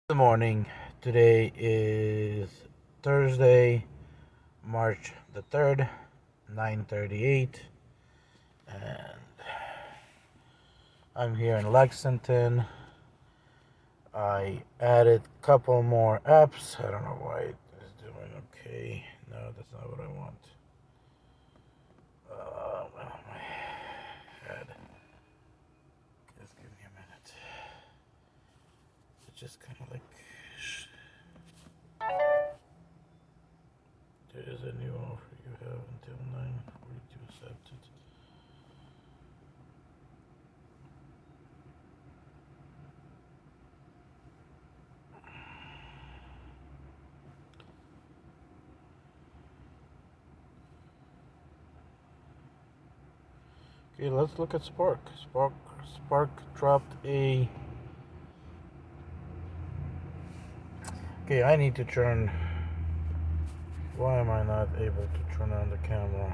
Good morning. Today is Thursday, March the 3rd, 9:38, and I'm here in Lexington. I added a couple more apps. I don't know why it is doing okay. No, that's not what I want. Well, my head. Just give me a minute. It's just kind of like there is a new offer you have until 9:42 accepted. Okay, let's look at Spark. Spark dropped a. Okay, I need to turn. Why am I not able to turn on the camera?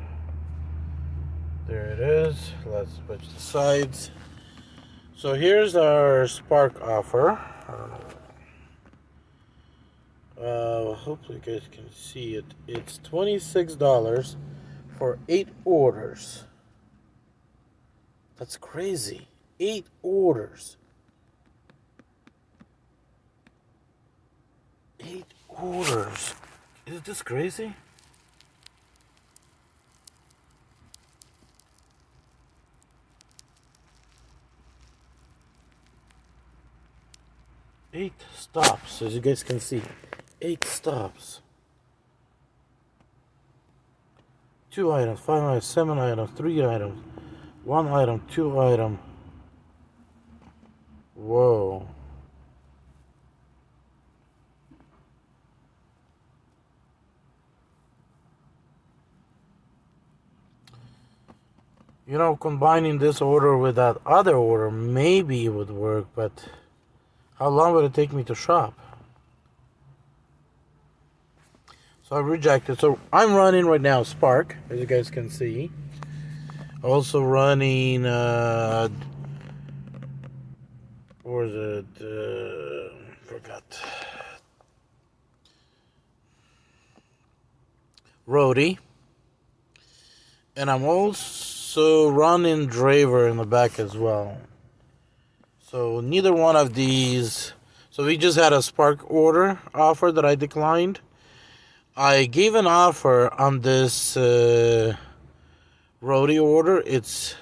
There it is. Let's switch the sides. So here's our Spark offer. I don't know. Hopefully you guys can see it. It's $26 for 8 orders. That's crazy. 8 orders. 8 orders. Is this crazy? Eight stops, as you guys can see. 8 stops. 2 items, 5 items, 7 items, 3 items, 1 item, 2 item. Whoa. You know, combining this order with that other order maybe it would work, but how long would it take me to shop? So I rejected. So I'm running right now Spark, as you guys can see. Also running, or is it, forgot. Roadie. And I'm also running Draver in the back as well. So neither one of these. So we just had a Spark order offer that I declined. I gave an offer on this Roadie order. It's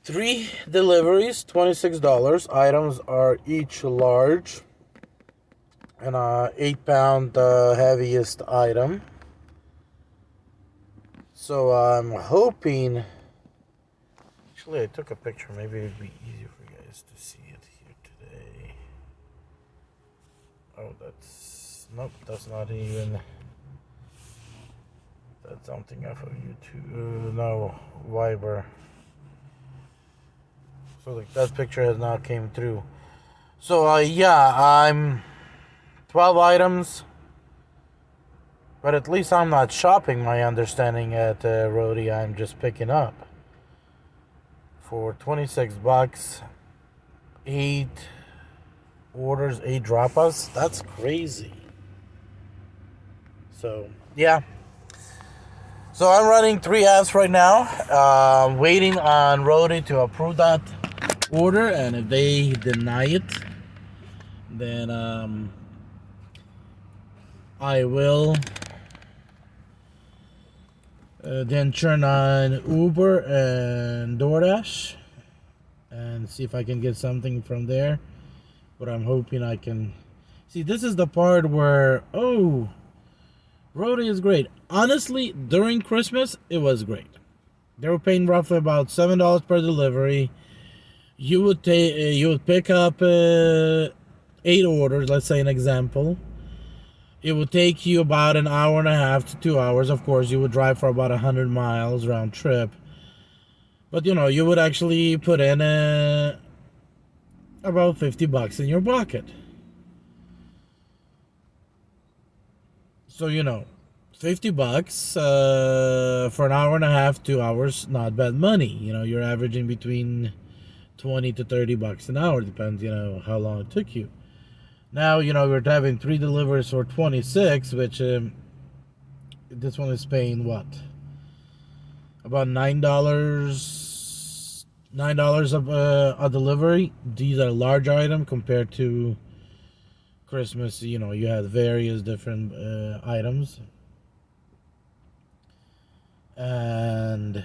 3 deliveries, $26. Items are each large. And 8-pound heaviest item. So I'm hoping. Actually, I took a picture. Maybe it'd be easier for you guys to see it here today. Oh, that's. Nope, that's not even. That's something off of YouTube. No, Viber. So like that picture has not came through. So yeah, I'm 12 items. But at least I'm not shopping, my understanding at Roadie. I'm just picking up. For $26, 8 orders, 8 drop-offs. That's crazy. So, yeah. So I'm running 3 apps right now. Waiting on Roadie to approve that order. And if they deny it, then I will then turn on Uber and DOORDASH and see if I can get something from there. But I'm hoping I can. See, this is the part where, Roadie is great. Honestly, during Christmas, it was great. They were paying roughly about $7 per delivery. You would pick up 8 orders, let's say an example. It would take you about an hour and a half to 2 hours. Of course, you would drive for about 100 miles round trip. But, you would actually put in about $50 in your pocket. So, $50 for an hour and a half, 2 hours, not bad money. You're averaging between 20 to 30 bucks an hour, depends, how long it took you. Now, we're having 3 deliveries for 26, which this one is paying what? About $9 a delivery. These are large item compared to Christmas. You had various different items, and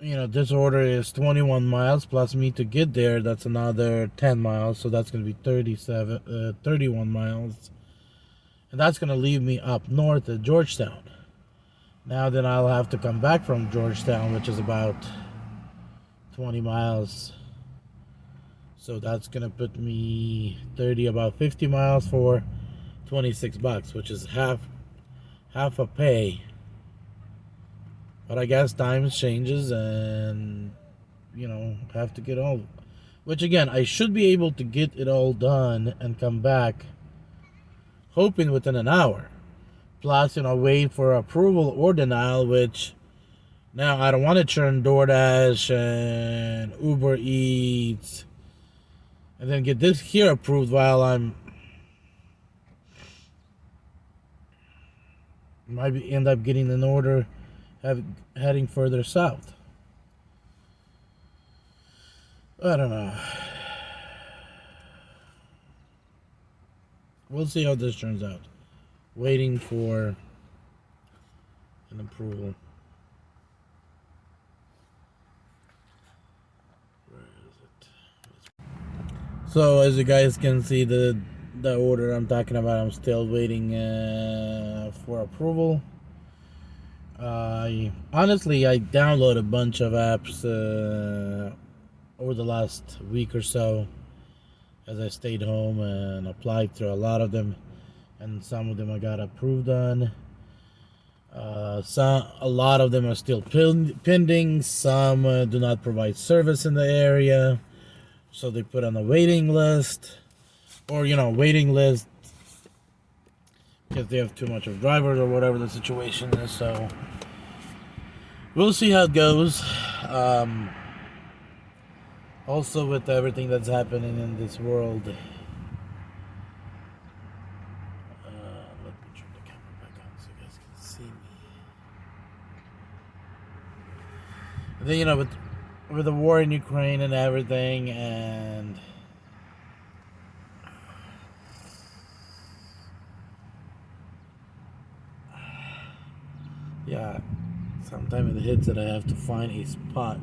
this order is 21 miles plus me to get there. That's another 10 miles, so that's going to be 31 miles. And that's going to leave me up north at Georgetown. Now then I'll have to come back from Georgetown, which is about 20 miles. So that's going to put me about 50 miles for 26 bucks, which is half a pay. But I guess times changes and, have to get all. Which again, I should be able to get it all done and come back, hoping within an hour. Plus, wait for approval or denial, which now I don't want to churn DoorDash and Uber Eats and then get this here approved while might end up getting an order heading further south. I don't know. We'll see how this turns out. Waiting for an approval. Where is it? So as you guys can see, the order I'm talking about, I'm still waiting for approval. Honestly, I downloaded a bunch of apps over the last week or so as I stayed home and applied to a lot of them, and some of them I got approved on. A lot of them are still pending. Some do not provide service in the area, so they put on a waiting list, or waiting list because they have too much of drivers or whatever the situation is. So we'll see how it goes. Also, with everything that's happening in this world, let me turn the camera back on so you guys can see me. And then, with the war in Ukraine and everything, and yeah, sometimes it hits that I have to find a spot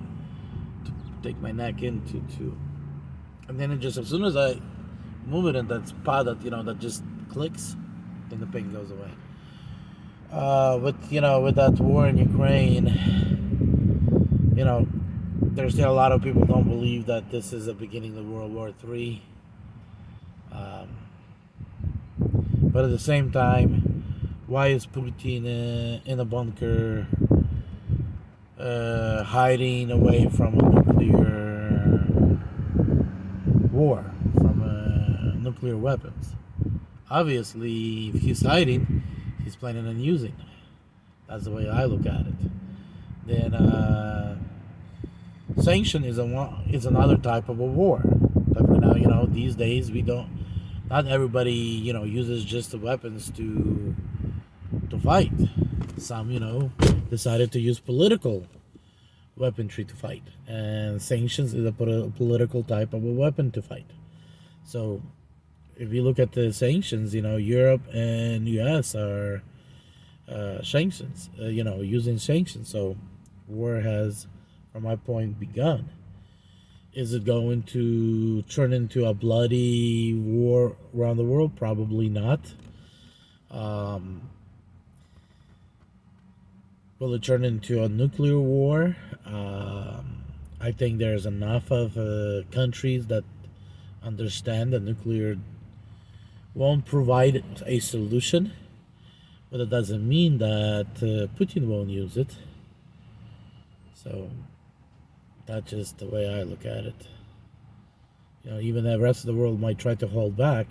to take my neck into, and then it just, as soon as I move it in that spot that just clicks, then the pain goes away. With that war in Ukraine, there's still a lot of people don't believe that this is the beginning of World War III. But at the same time, why is Putin in a bunker, hiding away from a nuclear war, from nuclear weapons? Obviously, if he's hiding, he's planning on using them. That's the way I look at it. Then sanction is another type of a war. But right now, these days not everybody uses just the weapons to fight. Some decided to use political weaponry to fight, and sanctions is a political type of a weapon to fight. So if you look at the sanctions, Europe and US are sanctions, using sanctions. So war has, from my point, begun. Is it going to turn into a bloody war around the world? Probably not. Will it turn into a nuclear war? I think there's enough of countries that understand that nuclear won't provide a solution, but it doesn't mean that Putin won't use it. So that's just the way I look at it. Even the rest of the world might try to hold back.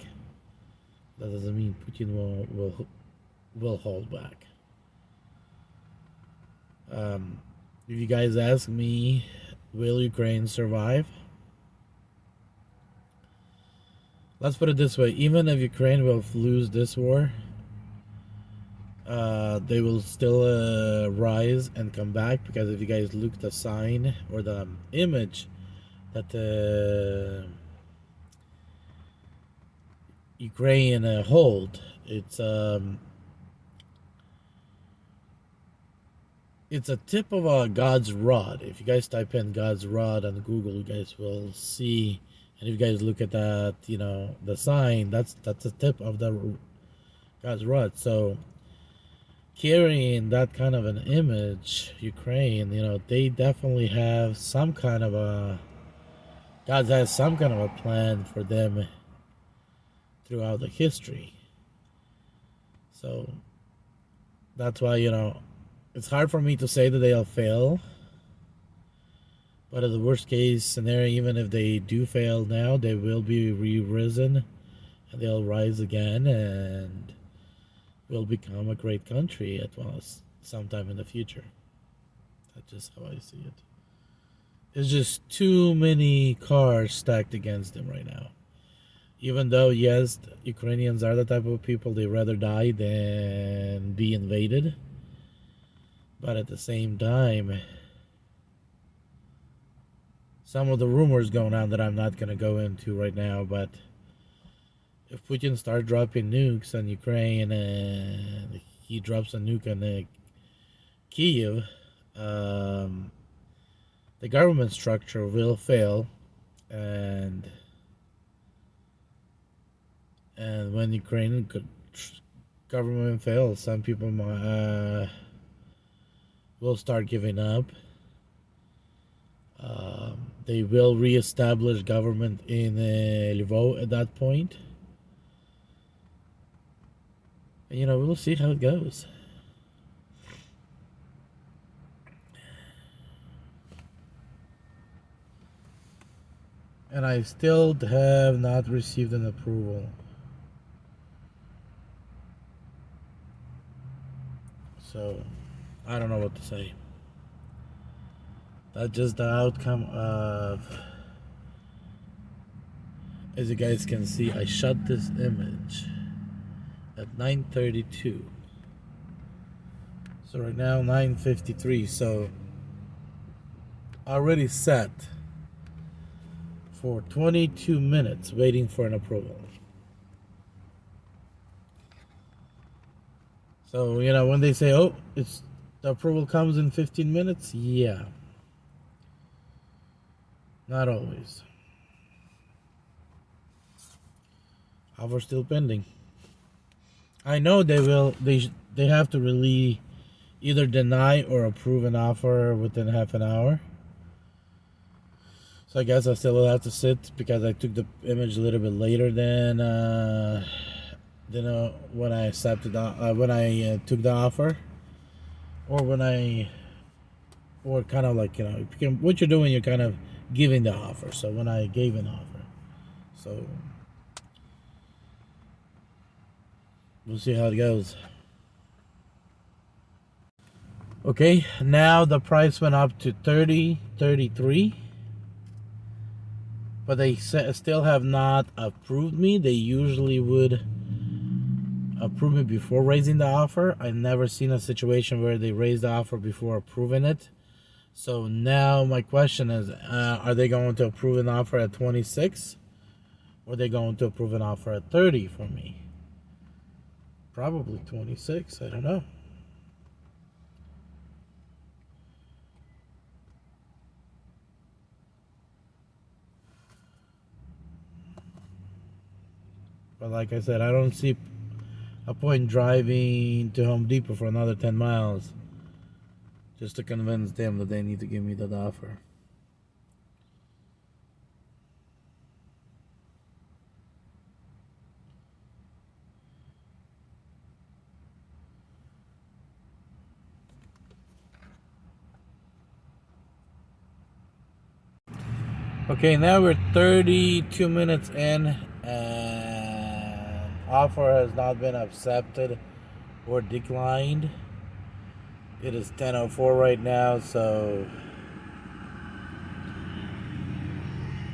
That doesn't mean Putin will hold back. If you guys ask me, will Ukraine survive? Let's put it this way: even if Ukraine will lose this war, they will still rise and come back, because if you guys look the sign or the image that Ukraine hold, it's a tip of a God's rod. If you guys type in God's rod on Google, you guys will see. And if you guys look at that, the sign, that's a tip of the God's rod. So carrying that kind of an image, Ukraine, they definitely have some kind of God has some kind of a plan for them throughout the history. So that's why, it's hard for me to say that they'll fail. But in the worst case scenario, even if they do fail now, they will be re-risen and they'll rise again and will become a great country at once sometime in the future. That's just how I see it. There's just too many cars stacked against them right now. Even though, yes, Ukrainians are the type of people, they rather die than be invaded. But at the same time, some of the rumors going on that I'm not going to go into right now, but if Putin starts dropping nukes on Ukraine and he drops a nuke on Kiev, the government structure will fail, and when Ukrainian government fails, some people will start giving up. They will re-establish government in Lvov at that point. And, we'll see how it goes. And I still have not received an approval. So, I don't know what to say. That's just the outcome of, as you guys can see, I shot this image at 9:32. So right now 9:53. So already set for 22 minutes waiting for an approval. So, when they say, oh, the approval comes in 15 minutes, yeah. Not always. Offer still pending. I know they have to really either deny or approve an offer within half an hour. So I guess I still will have to sit, because I took the image a little bit later than when I accepted when I took the offer, or kind of like, what you're doing, you're kind of giving the offer. So when I gave an offer, so we'll see how it goes. Okay, now the price went up to 33, but they still have not approved me. They usually would approve me before raising the offer. I've never seen a situation where they raise the offer before approving it. So now my question is, are they going to approve an offer at 26? Or are they going to approve an offer at 30 for me? Probably 26, I don't know. But like I said, I don't see a point driving to Home Depot for another 10 miles just to convince them that they need to give me that offer. Okay, now we're 32 minutes in, and offer has not been accepted or declined. It is 10:04 right now, so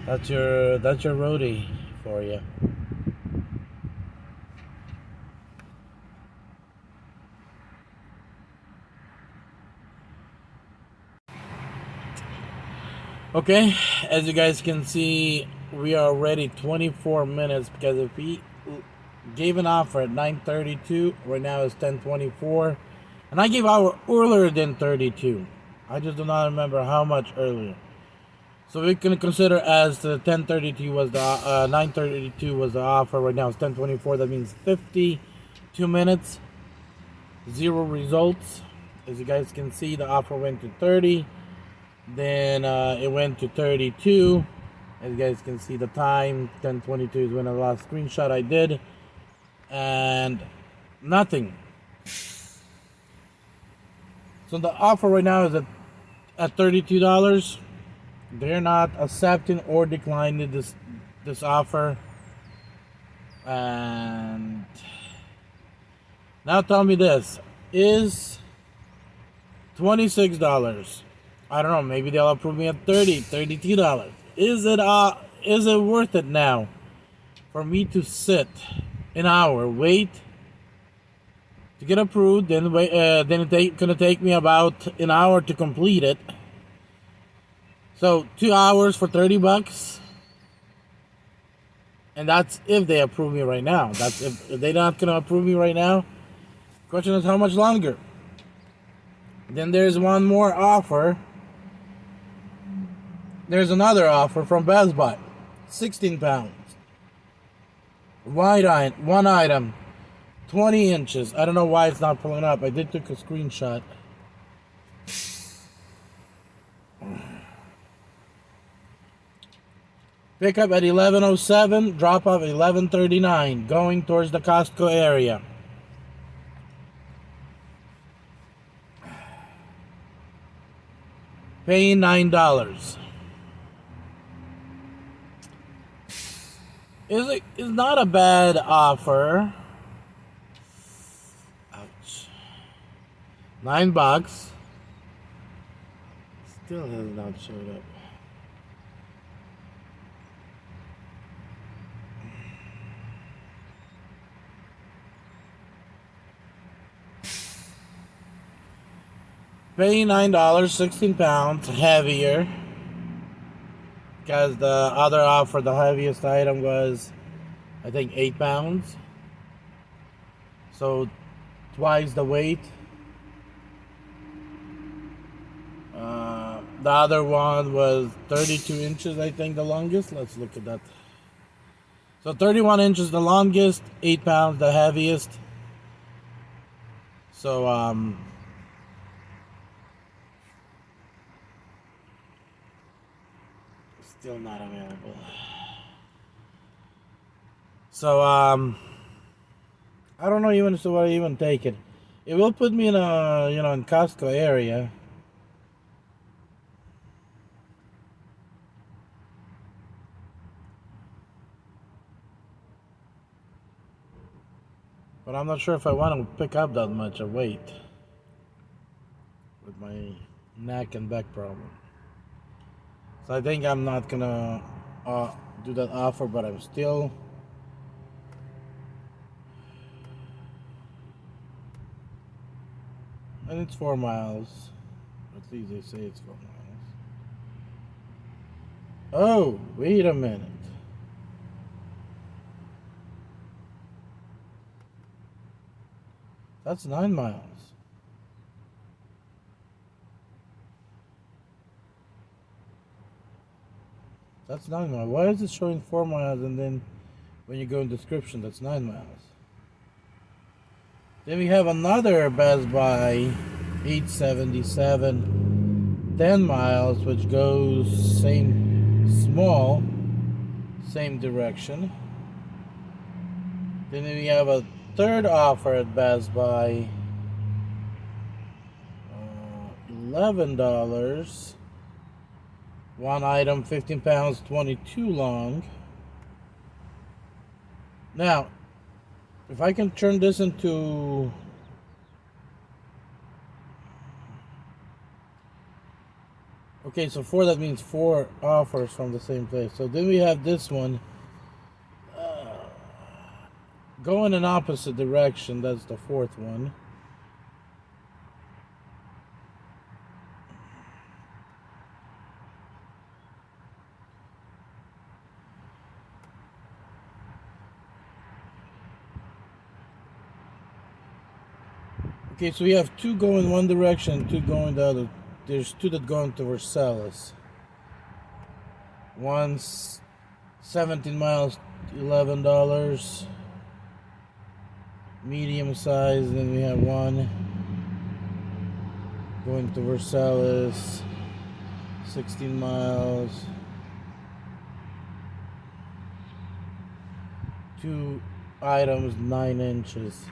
that's your roadie for you. Okay, as you guys can see, we are already 24 minutes because if we gave an offer at 9:32, right now it's 10:24, and I gave our earlier than 32. I just do not remember how much earlier. So we can consider as the 10:32 was the 9:32 was the offer. Right now it's 10:24. That means 52 minutes, zero results. As you guys can see, the offer went to 30. Then it went to 32. As you guys can see, the time 10:22 is when the last screenshot I did, and nothing. So the offer right now is at $32. They're not accepting or declining this offer. And now tell me this is $26. I don't know, maybe they'll approve me at $32. Is it worth it now for me to sit an hour, wait to get approved, then wait, then it's gonna take me about an hour to complete it. So 2 hours for $30, and that's if they approve me right now. That's if they're not gonna approve me right now. Question is how much longer. Then there's one more offer. There's another offer from Best Buy, 16 pounds. One item, 20 inches. I don't know why it's not pulling up. I did took a screenshot. Pick up at 11:07, drop off at 11:39, going towards the Costco area. Paying $9. It's not a bad offer. Ouch. $9. Still has not showed up. Paying $9, 16 pounds, heavier. Because the other offer, the heaviest item was, I think, 8 pounds. So, twice the weight. The other one was 32 inches, I think, the longest. Let's look at that. So, 31 inches the longest, 8 pounds the heaviest. So, still not available. So I don't know even so what I even take it. It will put me in a in Costco area. But I'm not sure if I want to pick up that much of weight with my neck and back problem. So I think I'm not gonna do that offer, but I'm still. And it's 4 miles. At least they say it's 4 miles. Oh, wait a minute. That's 9 miles. That's 9 miles. Why is it showing 4 miles and then when you go in description, that's 9 miles? Then we have another Best Buy 877, 10 miles, which goes same direction. Then we have a third offer at Best Buy, $11. One item, 15 pounds, 22 long. Now, if I can turn this into Okay, so 4, that means 4 offers from the same place. So then we have this one. Go in an opposite direction. That's the 4th one. Okay, so we have 2 going one direction, 2 going the other. There's 2 that go into Versailles. One's 17 miles, $11. Medium size. Then we have one going to Versailles, 16 miles. 2 items, 9 inches.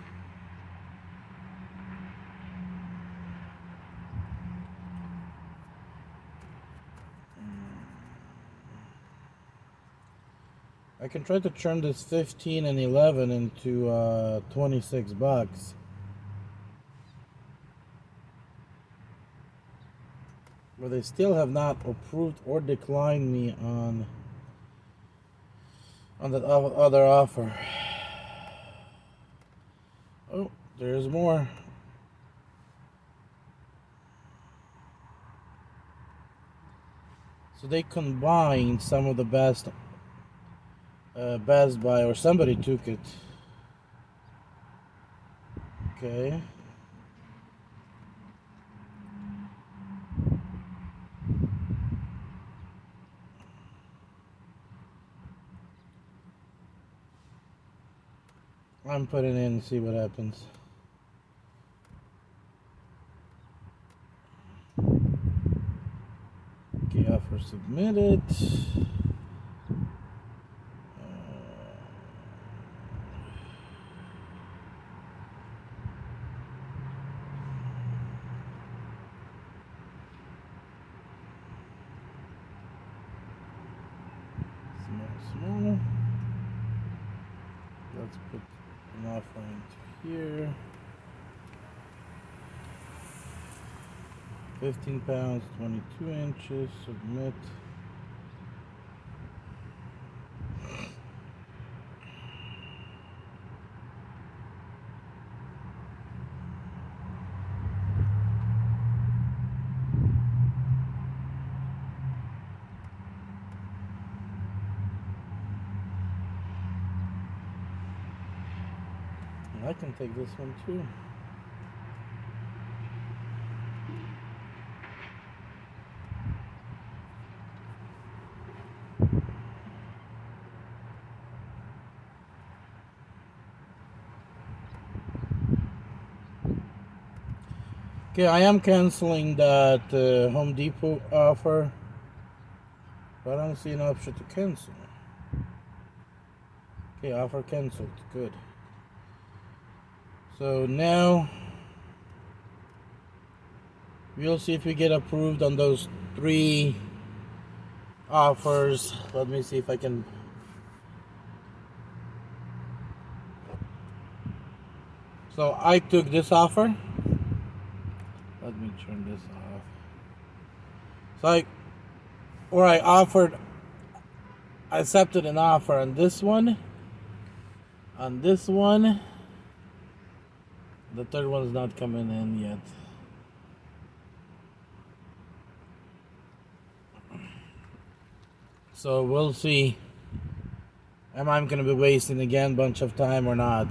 I can try to turn this 15 and 11 into $26. But they still have not approved or declined me on that other offer. Oh, there's more. So they combined some of the Best Buy, or somebody took it. Okay. I'm putting in and see what happens. Okay, offer submitted. Small. Let's put an offer into here. 15 pounds, 22 inches, submit. I can take this one too. Okay, I am canceling that Home Depot offer, but I don't see an option to cancel. Okay, offer canceled. Good. So now we'll see if we get approved on those 3 offers. Let me see if I can. So I took this offer. Let me turn this off. So I accepted an offer on this one. On this one. The third one is not coming in yet. So we'll see. Am I going to be wasting again a bunch of time or not?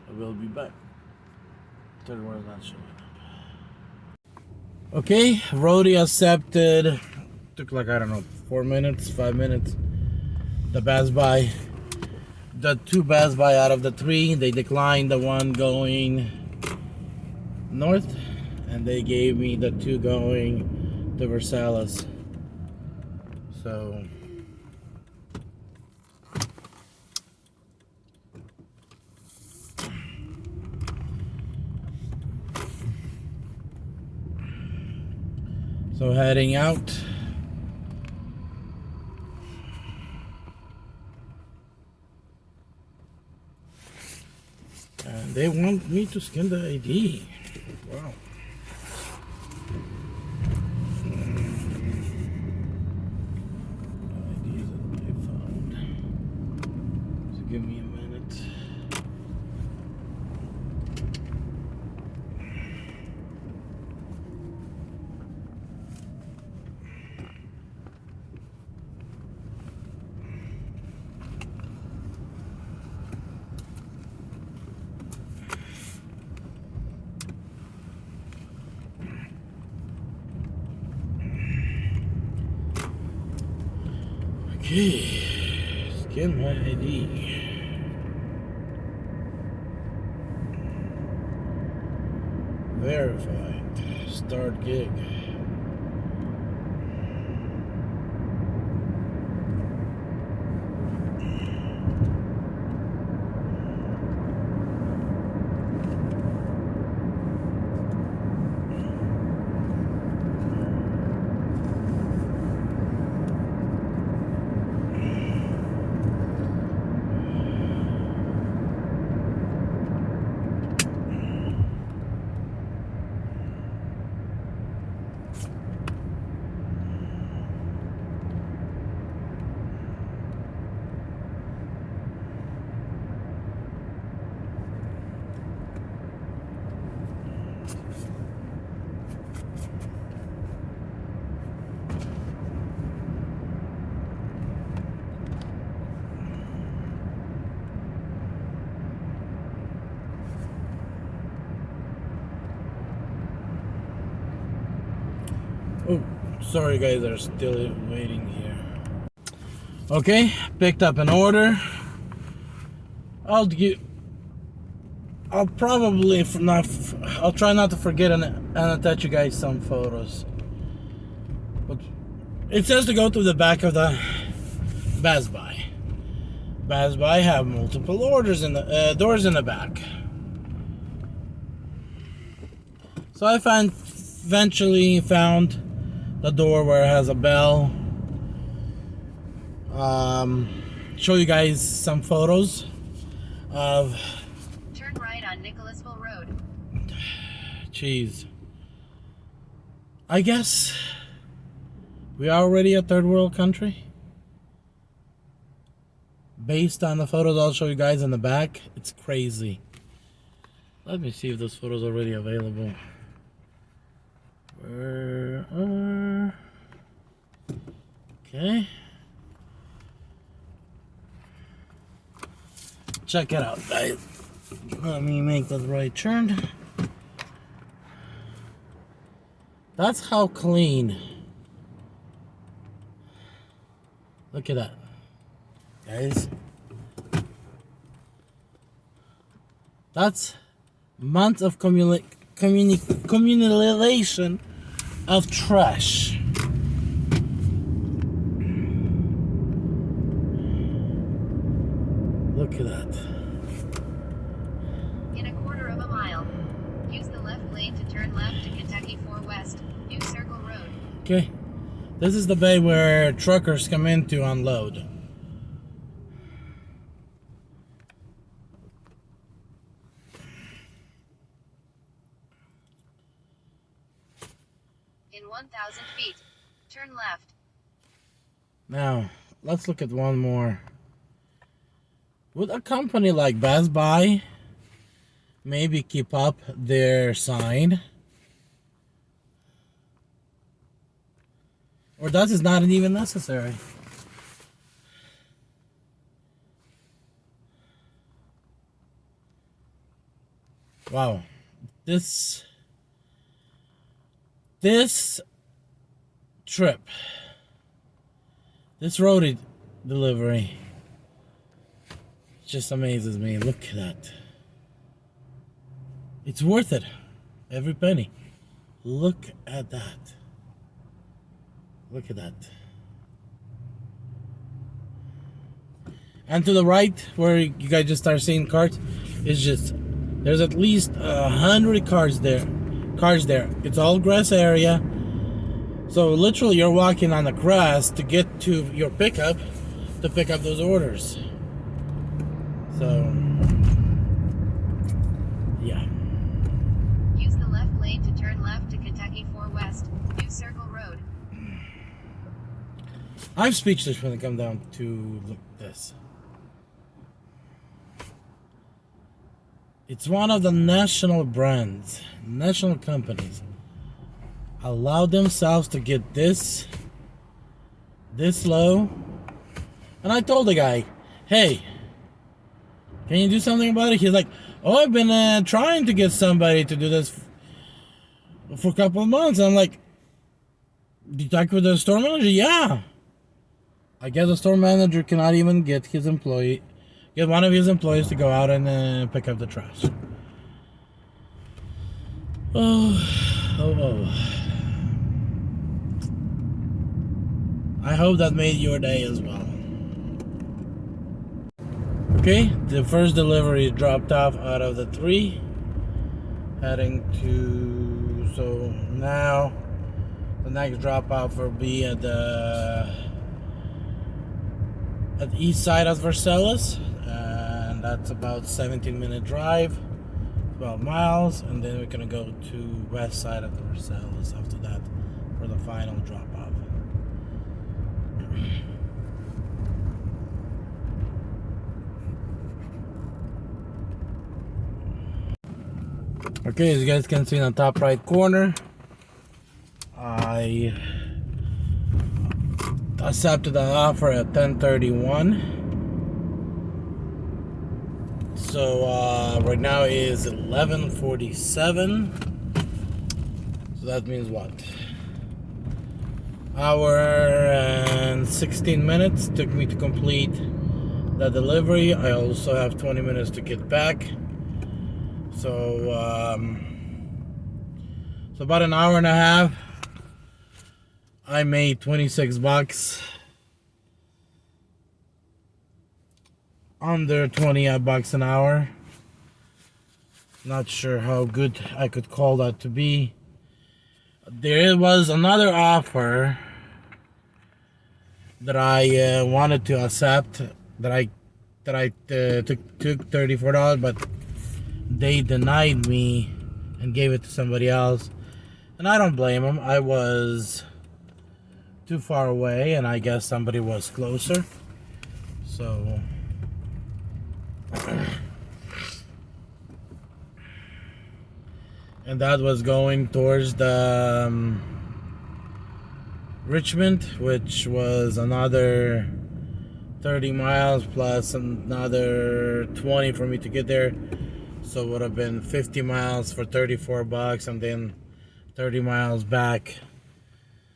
I will be back. Third one is not showing up. Okay, Roadie accepted. Took like, I don't know, 4 minutes, 5 minutes. The Best Buy. The 2 Best Buy out of the 3, they declined the one going north, and they gave me the 2 going to Versailles. So heading out. they want me to scan the ID. Wow. IDs that I found. So give me a minute. Okay, scan my ID. Verified. Start gig. Oh, sorry guys, they're still waiting here. Okay, picked up an order. I'll probably not. I'll try not to forget and attach you guys some photos. But it says to go to the back of the Best Buy. Best Buy have multiple orders in the doors in the back. So I eventually found the door where it has a bell. Show you guys some photos of. Turn right on Nicholasville Road. Jeez. I guess we are already a third world country. Based on the photos I'll show you guys in the back, it's crazy. Let me see if those photos are already available. Where are... Okay. Check it out, guys. Let me make the right turn. That's how clean. Look at that, guys. That's months of accumulation of trash. Look at that. In a quarter of a mile, use the left lane to turn left to Kentucky 4 West, New Circle Road. Okay, this is the bay where truckers come in to unload. In 1,000 feet, turn left. Now, let's look at one more. Would a company like Best Buy maybe keep up their sign? Or that is not even necessary? Wow. This trip, this Roadie delivery just amazes me. Look at that. It's worth it. Every penny. Look at that. Look at that. And to the right, where you guys just start seeing cars, it's just, there's at least 100 cars there. It's all grass area. So literally you're walking on the grass to get to your pickup to pick up those orders. So Yeah. Use the left lane to turn left to Kentucky 4 West, New Circle Road. I'm speechless when it comes down to this. It's one of the national brands, national companies, allow themselves to get this low. And I told the guy, hey, can you do something about it? He's like, oh, I've been trying to get somebody to do this for a couple of months. And I'm like, did you talk with the store manager? Yeah. I guess the store manager cannot even get one of his employees to go out and pick up the trash. Oh. I hope that made your day as well. Okay, the first delivery dropped off out of the 3. Heading to, so now the next drop off will be at the east side of Versailles, and that's about 17-minute drive, 12 miles, and then we're gonna go to west side of the Versailles after that for the final drop off. Okay, as you guys can see in the top right corner, I accepted the offer at 10:31. So right now is 11:47. So that means what? Hour and 16 minutes took me to complete the delivery. I also have 20 minutes to get back. So about an hour and a half. I made $26, under 20 bucks an hour. Not sure how good I could call that to be. There was another offer that I wanted to accept, that I took $34, but they denied me and gave it to somebody else, and I don't blame them. I was too far away, and I guess somebody was closer. So and that was going towards the Richmond, which was another 30 miles plus another 20 for me to get there. So it would have been 50 miles for $34, and then 30 miles back.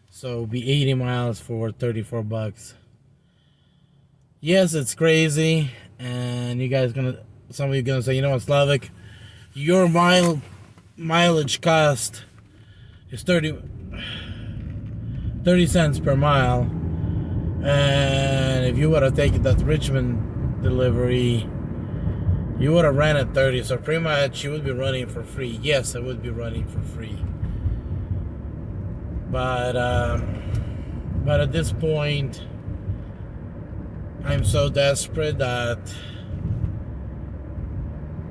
So it'll be 80 miles for $34. Yes, it's crazy, and some of you gonna say, you know what, Slavic, your mileage cost is 30 cents per mile, and if you would have taken that Richmond delivery, you would have ran at 30, so pretty much you would be running for free. Yes, I would be running for free. But at this point, I'm so desperate that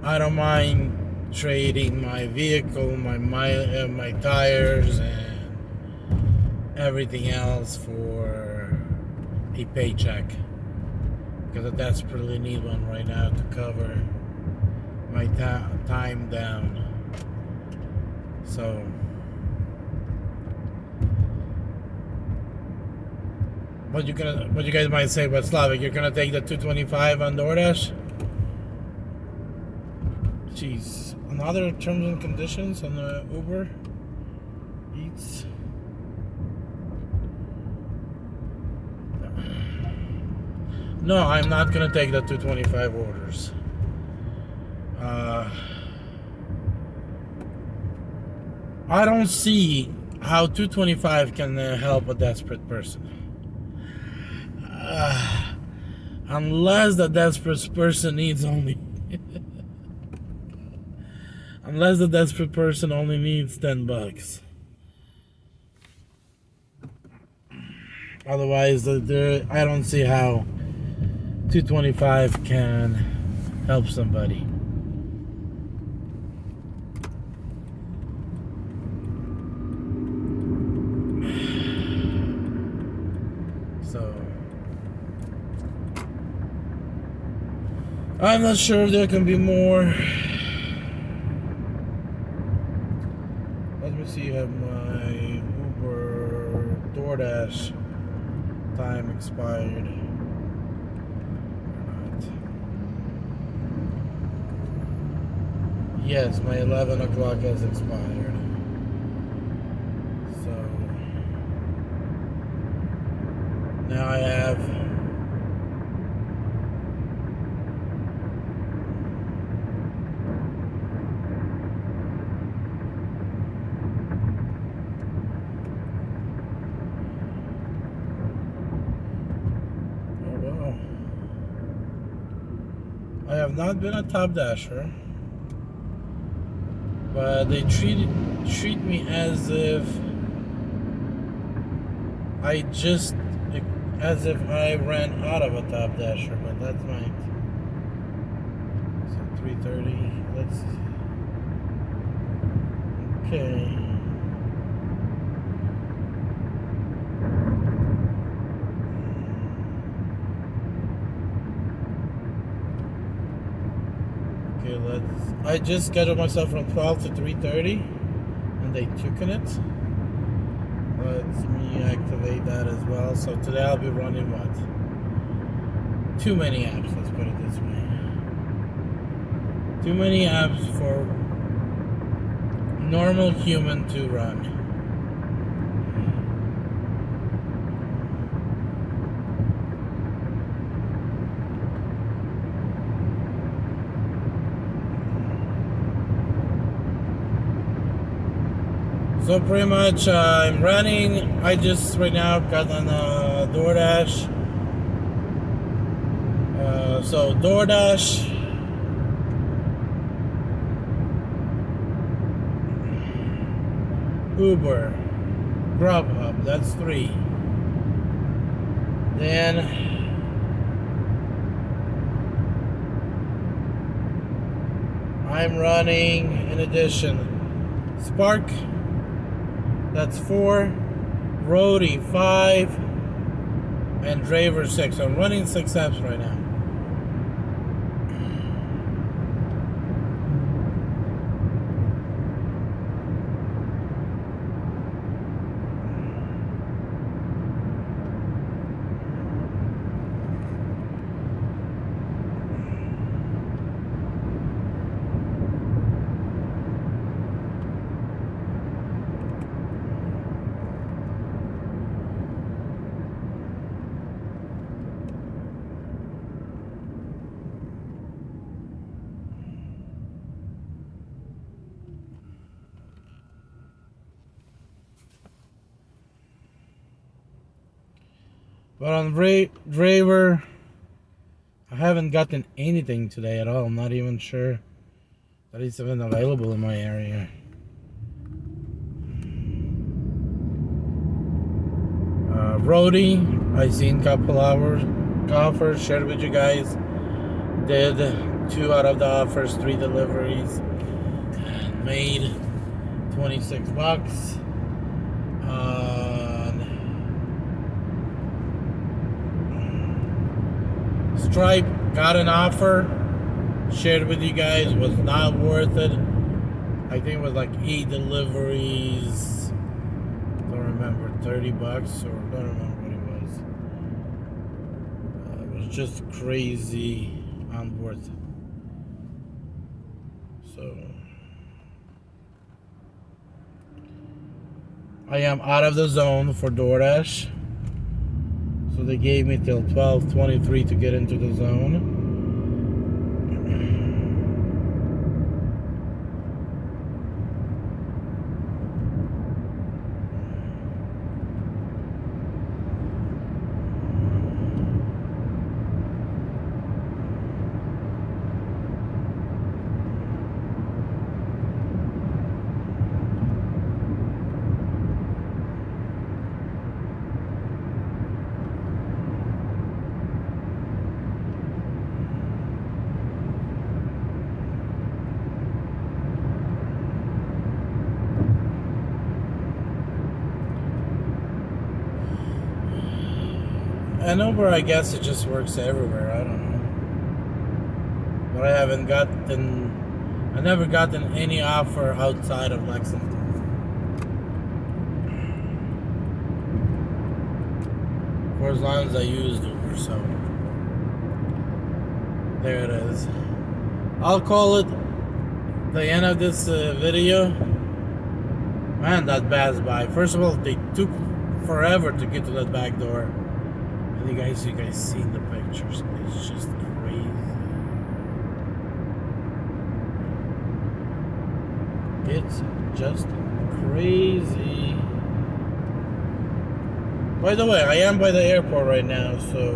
I don't mind trading my vehicle, my tires, and everything else for a paycheck, because I desperately need one right now to cover my time down. So what you guys might say, but Slavic, you're gonna take the $2.25 on DoorDash? Jeez, another terms and conditions on the Uber Eats. No, I'm not gonna take the $2.25 orders. I don't see how $2.25 can help a desperate person. Unless the desperate person needs only unless the desperate person only needs $10. Otherwise, I don't see how $2.25 can help somebody. I'm not sure if there can be more. Let me see if my Uber DoorDash time expired or not. Yes, my 11 o'clock has expired. So now I have I have not been a top dasher, but they treat me as if I ran out of a top dasher, but that's my 3:30. Let's okay. I just scheduled myself from 12 to 3:30, and they took it. Let me activate that as well. So today I'll be running what? Too many apps, let's put it this way. Too many apps for normal human to run. So pretty much I'm running. I just right now got on DoorDash. So DoorDash, Uber, Grubhub, that's 3. Then I'm running in addition Spark, that's 4, Roadie 5, and Draver 6. So I'm running 6 apps right now. But on Draver, I haven't gotten anything today at all. I'm not even sure that it's even available in my area. Roadie, I seen a couple hours offers, shared with you guys. Did 2 out of the offers, 3 deliveries, and made 26 bucks. Stripe got an offer, shared with you guys, was not worth it. I think it was like 8 deliveries. Don't remember, 30 bucks, or don't remember what it was. It was just crazy unworth it. So I am out of the zone for DoorDash. So they gave me till 12:23 to get into the zone. And Uber, I guess it just works everywhere. I don't know. but I never gotten any offer outside of Lexington. For as long as I used Uber, so there it is. I'll call it the end of this video. Man, that passed by. First of all, they took forever to get to that back door. And you guys seen the pictures. It's just crazy. It's just crazy. By the way, I am by the airport right now, so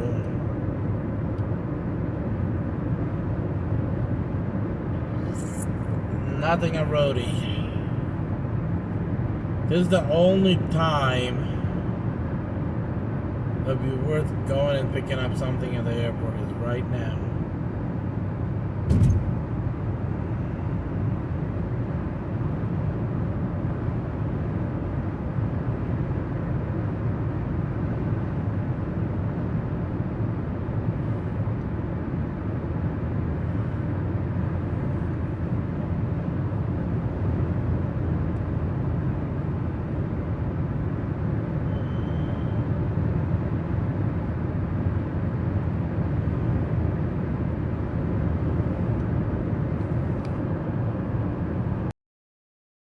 nothing at Roadie. This is the only time that'd be worth going and picking up something at the airport is right now.